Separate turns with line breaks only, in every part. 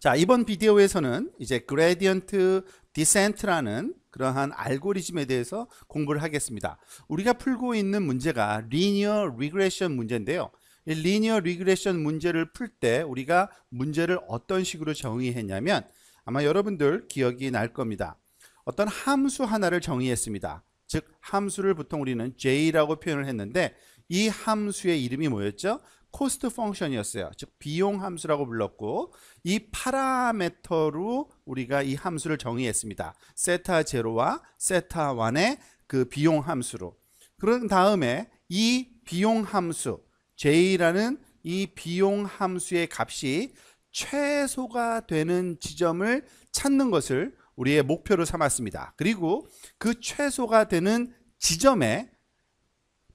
자, 이번 비디오에서는 이제 그레디언트 디센트라는 그러한 알고리즘에 대해서 공부를 하겠습니다. 우리가 풀고 있는 문제가 리니어 리그레션 문제인데요. 이 리니어 리그레션 문제를 풀 때 우리가 문제를 어떤 식으로 정의했냐면 아마 여러분들 기억이 날 겁니다. 어떤 함수 하나를 정의했습니다. 즉 함수를 보통 우리는 J라고 표현을 했는데 이 함수의 이름이 뭐였죠? 코스트 펑션이었어요. 즉 비용 함수라고 불렀고 이 파라메터로 우리가 이 함수를 정의했습니다. 세타 제로와 세타 1의 그 비용 함수로. 그런 다음에 이 비용 함수 J라는 이 비용 함수의 값이 최소가 되는 지점을 찾는 것을 우리의 목표로 삼았습니다. 그리고 그 최소가 되는 지점에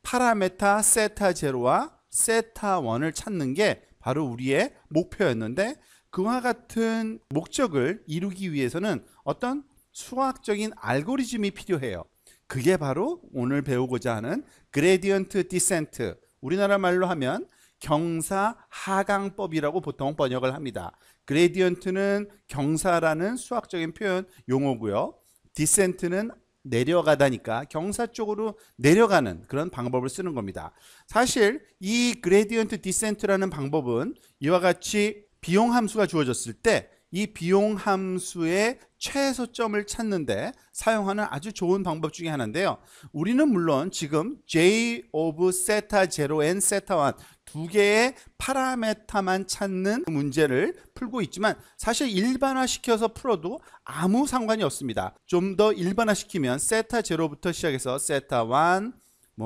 파라메타 세타 제로와 세타 1을 찾는 게 바로 우리의 목표였는데 그와 같은 목적을 이루기 위해서는 어떤 수학적인 알고리즘이 필요해요. 그게 바로 오늘 배우고자 하는 그레디언트 디센트, 우리나라 말로 하면 경사 하강법이라고 보통 번역을 합니다. 그레디언트는 경사라는 수학적인 표현 용어고요. 디센트는 내려가다니까 경사 쪽으로 내려가는 그런 방법을 쓰는 겁니다. 사실 이 그레디언트 디센트라는 방법은 이와 같이 비용 함수가 주어졌을 때 이 비용 함수의 최소점을 찾는데 사용하는 아주 좋은 방법 중에 하나인데요. 우리는 물론 지금 J of 세타 0 and 세타 1 두 개의 파라메타만 찾는 문제를 풀고 있지만 사실 일반화시켜서 풀어도 아무 상관이 없습니다. 좀 더 일반화시키면 세타 0부터 시작해서 세타 1,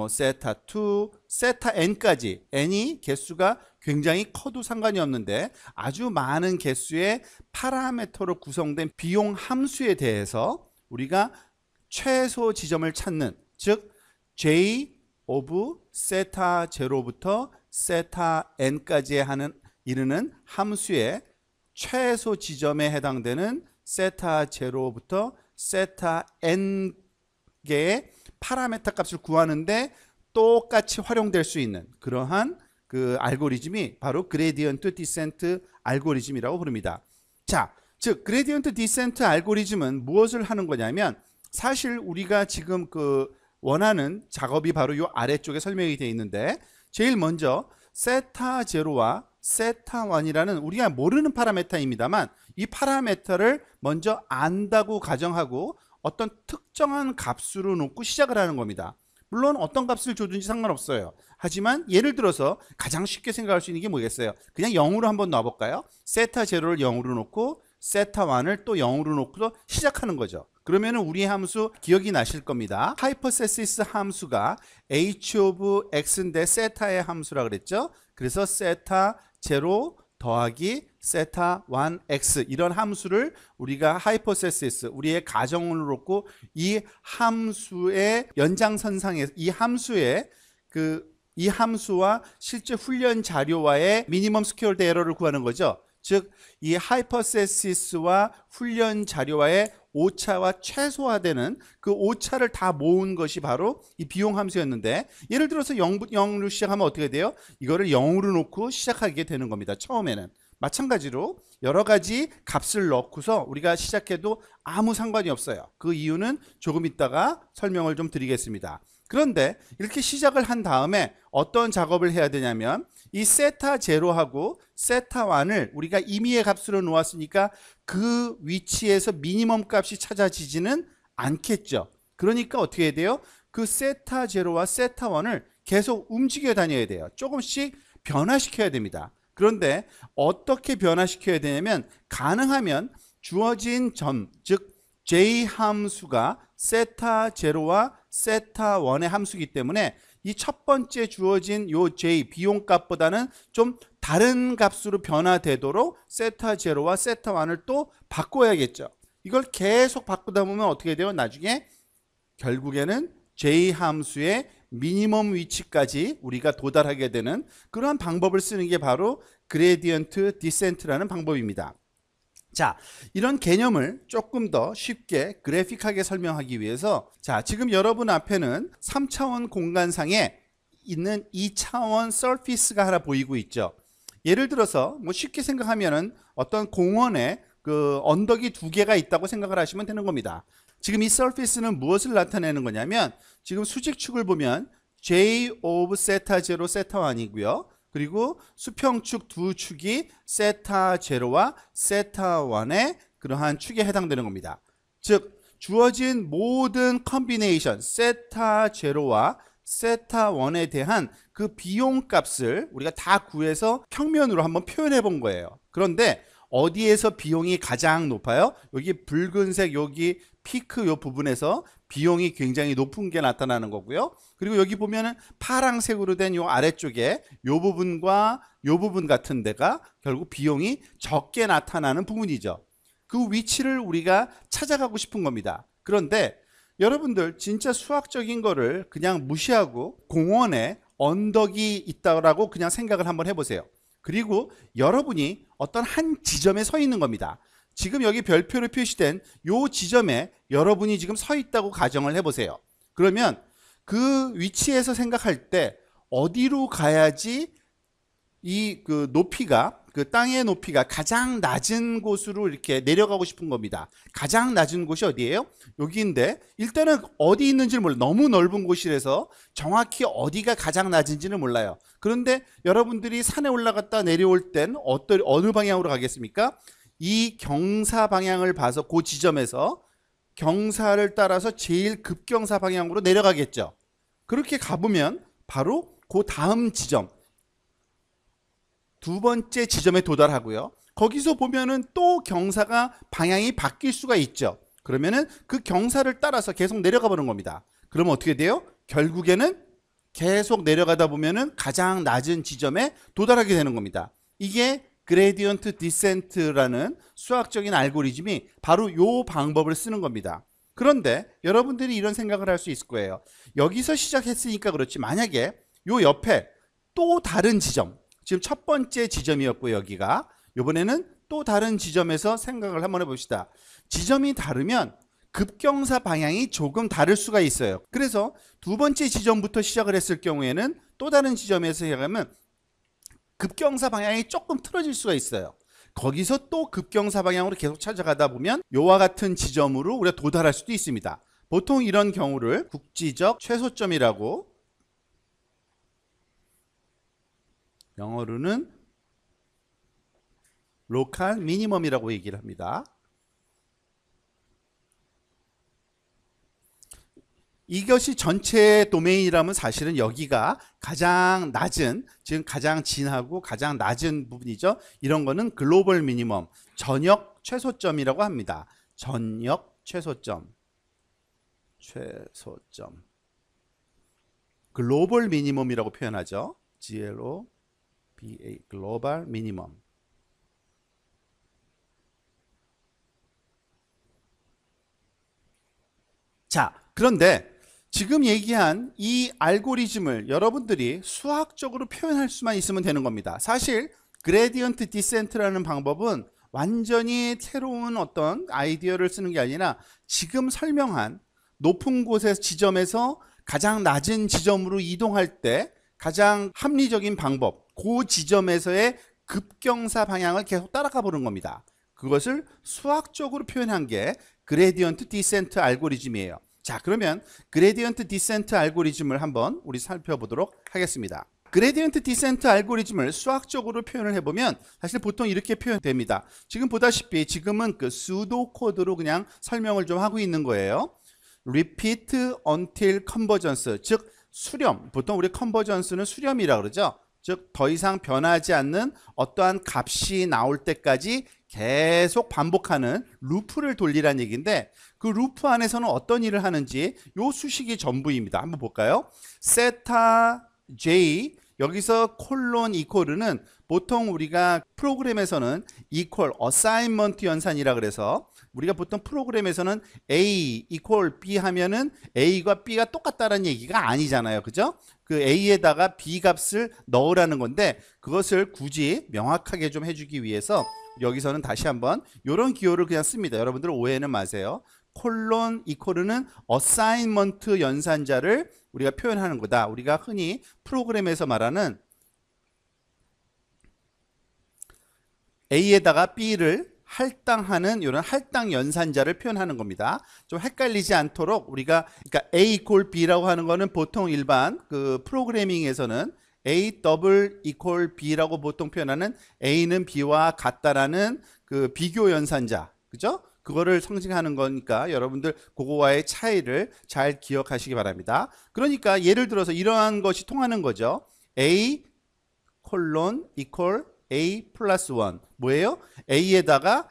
세타 2, 세타 n까지 n이 개수가 굉장히 커도 상관이 없는데 아주 많은 개수의 파라메터로 구성된 비용 함수에 대해서 우리가 최소 지점을 찾는, 즉 J of 세타 0부터 세타 n까지 이르는 함수의 최소 지점에 해당되는 세타 0부터 세타 n개의 파라메타 값을 구하는데 똑같이 활용될 수 있는 그러한 그 알고리즘이 바로 그레디언트 디센트 알고리즘이라고 부릅니다. 자, 즉 그레디언트 디센트 알고리즘은 무엇을 하는 거냐면 사실 우리가 지금 그 원하는 작업이 바로 이 아래쪽에 설명이 되어 있는데 제일 먼저 세타 0와 세타 1이라는 우리가 모르는 파라메타입니다만 이 파라메타를 먼저 안다고 가정하고 어떤 특정한 값으로 놓고 시작을 하는 겁니다. 물론 어떤 값을 줘든지 상관없어요. 하지만 예를 들어서 가장 쉽게 생각할 수 있는 게 뭐겠어요? 그냥 0으로 한번 놔볼까요? 세타 0를 0으로 놓고 세타 1을 또 0으로 놓고 시작하는 거죠. 그러면 우리 함수 기억이 나실 겁니다. 하이퍼세시스 함수가 h of x인데 세타의 함수라 그랬죠. 그래서 세타 0 더하기 세타 1x 이런 함수를 우리가 하이퍼세시스 우리의 가정을 놓고 이 함수의 연장선상에서 이 함수와 실제 훈련 자료와의 미니멈 스퀘어드 에러를 구하는 거죠. 즉 이 하이퍼세시스와 훈련 자료와의 오차와 최소화되는 그 오차를 다 모은 것이 바로 이 비용 함수였는데 예를 들어서 0으로 시작하면 어떻게 돼요? 이거를 0으로 놓고 시작하게 되는 겁니다. 처음에는. 마찬가지로 여러 가지 값을 넣고서 우리가 시작해도 아무 상관이 없어요. 그 이유는 조금 있다가 설명을 좀 드리겠습니다. 그런데 이렇게 시작을 한 다음에 어떤 작업을 해야 되냐면 이 세타 0하고 세타 1을 우리가 임의의 값으로 놓았으니까 그 위치에서 미니멈 값이 찾아지지는 않겠죠. 그러니까 어떻게 해야 돼요? 그 세타 0와 세타 1을 계속 움직여 다녀야 돼요. 조금씩 변화시켜야 됩니다. 그런데 어떻게 변화시켜야 되냐면 가능하면 주어진 점, 즉 J 함수가 세타 0와 세타 1의 함수이기 때문에 이 첫 번째 주어진 요 J 비용 값보다는 좀 다른 값으로 변화되도록 세타 0와 세타 1을 또 바꿔야겠죠. 이걸 계속 바꾸다 보면 어떻게 돼요? 나중에 결국에는 J 함수의 미니멈 위치까지 우리가 도달하게 되는 그러한 방법을 쓰는 게 바로 그레디언트 디센트라는 방법입니다. 자, 이런 개념을 조금 더 쉽게 그래픽하게 설명하기 위해서 자, 지금 여러분 앞에는 3차원 공간상에 있는 2차원 서피스가 하나 보이고 있죠. 예를 들어서 뭐 쉽게 생각하면은 어떤 공원에 그 언덕이 두 개가 있다고 생각을 하시면 되는 겁니다. 지금 이 surface는 무엇을 나타내는 거냐면 지금 수직축을 보면 j of 세타 제로 세타 1이고요. 그리고 수평축 두 축이 세타 제로와 세타 1의 그러한 축에 해당되는 겁니다. 즉 주어진 모든 컨비네이션 세타 제로와 세타 1에 대한 그 비용 값을 우리가 다 구해서 평면으로 한번 표현해 본 거예요. 그런데 어디에서 비용이 가장 높아요? 여기 붉은색 여기 피크 요 부분에서 비용이 굉장히 높은 게 나타나는 거고요. 그리고 여기 보면은 파랑색으로 된 요 아래쪽에 요 부분과 요 부분 같은 데가 결국 비용이 적게 나타나는 부분이죠. 그 위치를 우리가 찾아가고 싶은 겁니다. 그런데 여러분들 진짜 수학적인 거를 그냥 무시하고 공원에 언덕이 있다고 그냥 생각을 한번 해보세요. 그리고 여러분이 어떤 한 지점에 서 있는 겁니다. 지금 여기 별표로 표시된 요 지점에 여러분이 지금 서 있다고 가정을 해보세요. 그러면 그 위치에서 생각할 때 어디로 가야지 이 그 높이가 그 땅의 높이가 가장 낮은 곳으로 이렇게 내려가고 싶은 겁니다. 가장 낮은 곳이 어디예요? 여기인데 일단은 어디 있는지를 몰라요. 너무 넓은 곳이라서 정확히 어디가 가장 낮은지는 몰라요. 그런데 여러분들이 산에 올라갔다 내려올 땐 어느 방향으로 가겠습니까? 이 경사 방향을 봐서 그 지점에서 경사를 따라서 제일 급경사 방향으로 내려가겠죠. 그렇게 가보면 바로 그 다음 지점 두 번째 지점에 도달하고요. 거기서 보면은 또 경사가 방향이 바뀔 수가 있죠. 그러면은 그 경사를 따라서 계속 내려가 보는 겁니다. 그러면 어떻게 돼요? 결국에는 계속 내려가다 보면은 가장 낮은 지점에 도달하게 되는 겁니다. 이게 그레디언트 디센트라는 수학적인 알고리즘이 바로 요 방법을 쓰는 겁니다. 그런데 여러분들이 이런 생각을 할 수 있을 거예요. 여기서 시작했으니까 그렇지 만약에 요 옆에 또 다른 지점 지금 첫 번째 지점이었고 여기가 이번에는 또 다른 지점에서 생각을 한번 해봅시다. 지점이 다르면 급경사 방향이 조금 다를 수가 있어요. 그래서 두 번째 지점부터 시작을 했을 경우에는 또 다른 지점에서 시작하면 급경사 방향이 조금 틀어질 수가 있어요. 거기서 또 급경사 방향으로 계속 찾아가다 보면 요와 같은 지점으로 우리가 도달할 수도 있습니다. 보통 이런 경우를 국지적 최소점이라고 영어로는 로컬 미니멈이라고 얘기를 합니다. 이것이 전체 도메인이라면 사실은 여기가 가장 낮은, 지금 가장 진하고 가장 낮은 부분이죠. 이런 거는 글로벌 미니멈, 전역 최소점이라고 합니다. 전역 최소점. 글로벌 미니멈이라고 표현하죠. GLOBA, 글로벌 미니멈. 자, 그런데 지금 얘기한 이 알고리즘을 여러분들이 수학적으로 표현할 수만 있으면 되는 겁니다. 사실 그레디언트 디센트라는 방법은 완전히 새로운 어떤 아이디어를 쓰는 게 아니라 지금 설명한 높은 곳의 지점에서 가장 낮은 지점으로 이동할 때 가장 합리적인 방법, 그 지점에서의 급경사 방향을 계속 따라가 보는 겁니다. 그것을 수학적으로 표현한 게 그레디언트 디센트 알고리즘이에요. 자, 그러면 그레디언트 디센트 알고리즘을 한번 우리 살펴보도록 하겠습니다. 그레디언트 디센트 알고리즘을 수학적으로 표현을 해보면 사실 보통 이렇게 표현됩니다. 지금 보다시피 지금은 그 수도 코드로 그냥 설명을 좀 하고 있는 거예요. Repeat until convergence, 즉 수렴, 보통 우리 컨버전스는 수렴이라고 그러죠. 즉 더 이상 변하지 않는 어떠한 값이 나올 때까지 계속 반복하는 루프를 돌리라는 얘기인데 그 루프 안에서는 어떤 일을 하는지 요 수식이 전부입니다. 한번 볼까요? 세타 j 여기서 콜론 이퀄은 보통 우리가 프로그램에서는 이퀄 어사인먼트 연산이라 그래서 우리가 보통 프로그램에서는 A 이퀄 B 하면은 A가 B가 똑같다는 얘기가 아니잖아요. 그죠? 그 A에다가 B 값을 넣으라는 건데 그것을 굳이 명확하게 좀 해주기 위해서 여기서는 다시 한번 이런 기호를 그냥 씁니다. 여러분들 오해는 마세요. 콜론 이퀄은 어사인먼트 연산자를 우리가 표현하는 거다. 우리가 흔히 프로그램에서 말하는 A에다가 B를 할당하는 이런 할당 연산자를 표현하는 겁니다. 좀 헷갈리지 않도록 우리가 그러니까 A equal B라고 하는 거는 보통 일반 그 프로그래밍에서는 A 더블 equal B라고 보통 표현하는 A는 B와 같다라는 그 비교 연산자, 그죠? 그거를 상징하는 거니까 여러분들 그거와의 차이를 잘 기억하시기 바랍니다. 그러니까 예를 들어서 이러한 것이 통하는 거죠. A 콜론 equal A 플러스 1 뭐예요? A에다가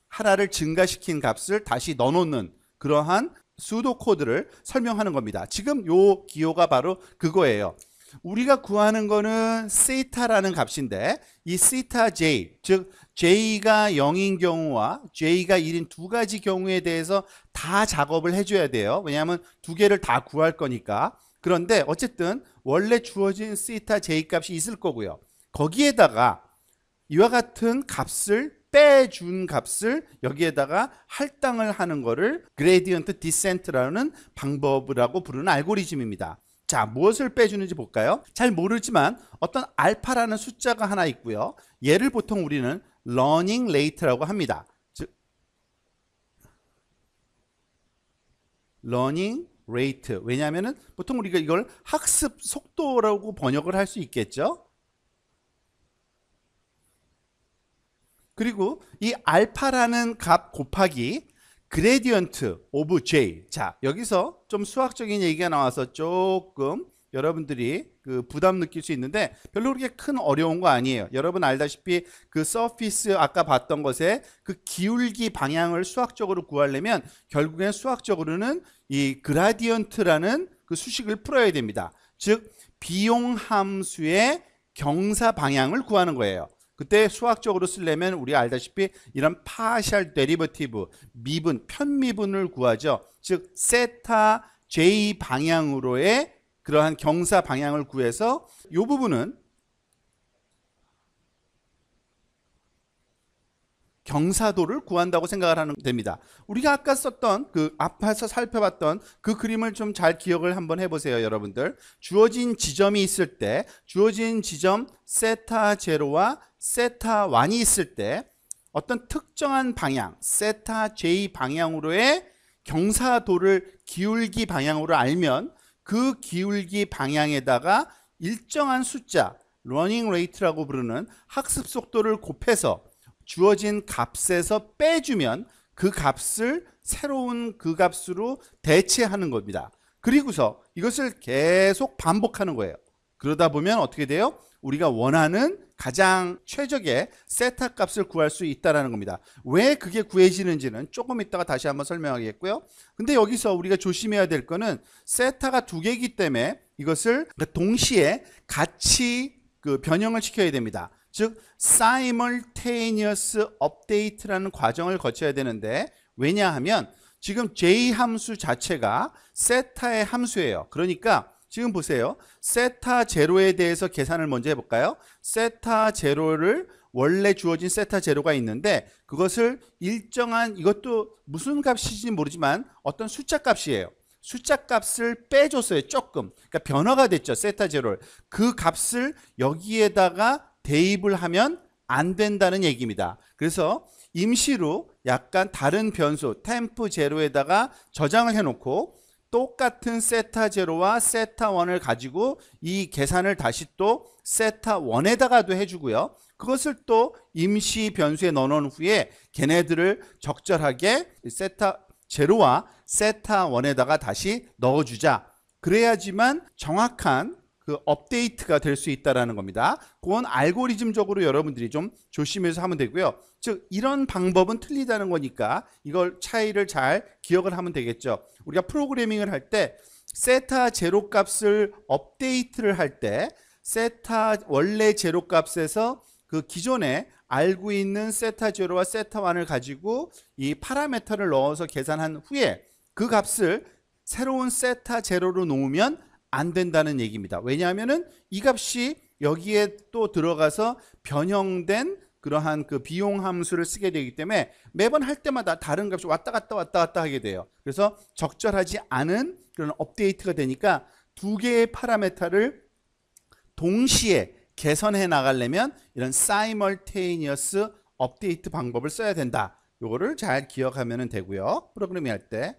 하나를 증가시킨 값을 다시 넣어놓는 그러한 수도 코드를 설명하는 겁니다. 지금 요 기호가 바로 그거예요. 우리가 구하는 거는 세타라는 값인데 이 세타 j, 즉 j가 0인 경우와 j가 1인 두 가지 경우에 대해서 다 작업을 해줘야 돼요. 왜냐하면 두 개를 다 구할 거니까. 그런데 어쨌든 원래 주어진 세타 j 값이 있을 거고요. 거기에다가 이와 같은 값을 빼준 값을 여기에다가 할당을 하는 거를 그레디언트 디센트라는 방법이라고 부르는 알고리즘입니다. 자, 무엇을 빼주는지 볼까요? 잘 모르지만 어떤 알파라는 숫자가 하나 있고요. 얘를 보통 우리는 러닝 레이트라고 합니다. 즉 러닝 레이트. 왜냐하면은 보통 우리가 이걸 학습 속도라고 번역을 할 수 있겠죠. 그리고 이 알파라는 값 곱하기 그레디언트 오브 J. 자, 여기서 좀 수학적인 얘기가 나와서 조금 여러분들이 그 부담 느낄 수 있는데 별로 그렇게 큰 어려운 거 아니에요. 여러분 알다시피 그 서피스 아까 봤던 것에 그 기울기 방향을 수학적으로 구하려면 결국엔 수학적으로는 이 그라디언트라는 그 수식을 풀어야 됩니다. 즉 비용 함수의 경사 방향을 구하는 거예요. 그때 수학적으로 쓰려면 우리 알다시피 이런 파셜 데리버티브, 미분, 편미분을 구하죠. 즉 세타 j 방향으로의 그러한 경사 방향을 구해서 이 부분은 경사도를 구한다고 생각을 하면 됩니다. 우리가 아까 썼던 그 앞에서 살펴봤던 그 그림을 좀 잘 기억을 한번 해보세요, 여러분들. 주어진 지점이 있을 때, 주어진 지점 세타 제로와 세타 1이 있을 때 어떤 특정한 방향, 세타 j 방향으로의 경사도를 기울기 방향으로 알면 그 기울기 방향에다가 일정한 숫자, 러닝 레이트라고 부르는 학습 속도를 곱해서 주어진 값에서 빼주면 그 값을 새로운 그 값으로 대체하는 겁니다. 그리고서 이것을 계속 반복하는 거예요. 그러다 보면 어떻게 돼요? 우리가 원하는 가장 최적의 세타 값을 구할 수 있다는 겁니다. 왜 그게 구해지는지는 조금 이따가 다시 한번 설명하겠고요. 근데 여기서 우리가 조심해야 될 거는 세타가 두 개이기 때문에 이것을 동시에 같이 그 변형을 시켜야 됩니다. 즉 simultaneous update라는 과정을 거쳐야 되는데 왜냐하면 지금 j 함수 자체가 세타의 함수예요. 그러니까 지금 보세요. 세타 제로에 대해서 계산을 먼저 해볼까요? 세타 제로를 원래 주어진 세타 제로가 있는데 그것을 일정한 이것도 무슨 값인지 모르지만 어떤 숫자 값이에요. 숫자 값을 빼줬어요. 조금. 그러니까 변화가 됐죠. 세타 제로를. 그 값을 여기에다가 대입을 하면 안 된다는 얘기입니다. 그래서 임시로 약간 다른 변수 템프 제로에다가 저장을 해놓고 똑같은 세타 제로와 세타 1을 가지고 이 계산을 다시 또 세타 1에다가도 해주고요. 그것을 또 임시 변수에 넣어놓은 후에 걔네들을 적절하게 세타 제로와 세타 1에다가 다시 넣어주자. 그래야지만 정확한 그 업데이트가 될 수 있다는 겁니다. 그건 알고리즘적으로 여러분들이 좀 조심해서 하면 되고요. 즉 이런 방법은 틀리다는 거니까 이걸 차이를 잘 기억을 하면 되겠죠. 우리가 프로그래밍을 할 때 세타 제로 값을 업데이트를 할 때 세타 원래 제로 값에서 그 기존에 알고 있는 세타 제로와 세타 1을 가지고 이 파라미터를 넣어서 계산한 후에 그 값을 새로운 세타 제로로 놓으면 안 된다는 얘기입니다. 왜냐하면은 이 값이 여기에 또 들어가서 변형된 그러한 그 비용 함수를 쓰게 되기 때문에 매번 할 때마다 다른 값이 왔다 갔다 하게 돼요. 그래서 적절하지 않은 그런 업데이트가 되니까 두 개의 파라미터를 동시에 개선해 나가려면 이런 simultaneous 업데이트 방법을 써야 된다. 요거를 잘 기억하면 되고요. 프로그래밍 할 때.